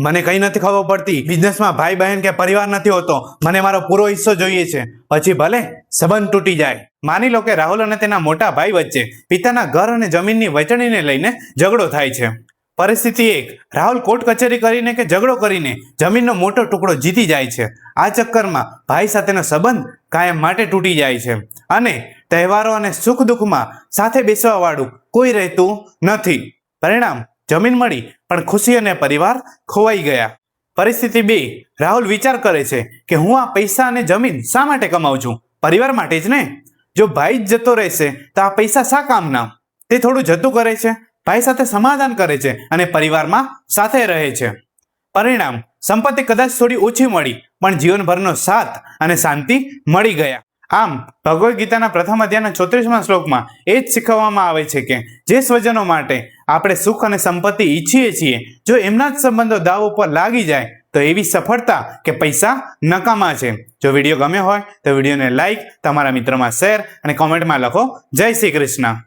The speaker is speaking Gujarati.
મને કઈ નથી ખબર પડતી, બિઝનેસમાં ભાઈ બહેન કે પરિવાર નથી હોતો, મને મારો પૂરો હિસ્સો જોઈએ છે, પછી ભલે સંબંધ તૂટી જાય. માની લો કે રાહુલ અને તેના મોટા ભાઈ વચ્ચે પિતાના ઘર અને જમીનની વહેંચણીને લઈને ઝઘડો થાય છે. પરિસ્થિતિ 1, રાહુલ કોર્ટ કચેરી કરીને કે ઝઘડો કરીને જમીનનો મોટો ટુકડો જીતી જાય છે. આ ચક્કરમાં ભાઈ સાથેનો સંબંધ કાયમ માટે તૂટી જાય છે અને તહેવારો અને સુખ દુઃખમાં સાથે બેસવા વાળું કોઈ રહેતું નથી. પરિણામ, જમીન મળી પણ ખુશી અને પરિવાર ખોવાઈ ગયા. પરિસ્થિતિ 2, રાહુલ વિચાર કરે છે કે હું આ પૈસા અને જમીન શા માટે કમાઉં છું? પરિવાર માટે જ ને. જો ભાઈ જ જતો રહેશે તો આ પૈસા શા કામના? તે થોડું જતું કરે છે, ભાઈ સાથે સમાધાન કરે છે અને પરિવારમાં સાથે રહે છે. પરિણામ, સંપત્તિ કદાચ થોડી ઓછી મળી પણ જીવનભરનો સાથ અને શાંતિ મળી ગયા. આમ ભગવદ્ ગીતાના પ્રથમ અધ્યાયના 34મા શ્લોકમાં એ જ શીખવવામાં આવે છે કે જે સ્વજનો માટે આપણે સુખ અને સંપત્તિ ઈચ્છીએ છીએ, જો એમના જ સંબંધો દાવ ઉપર લાગી જાય તો એવી સફળતા કે પૈસા નકામા છે. જો વિડીયો ગમ્યો હોય તો વિડીયોને લાઈક, તમારા મિત્રોમાં શેર અને કોમેન્ટમાં લખો જય શ્રી કૃષ્ણ.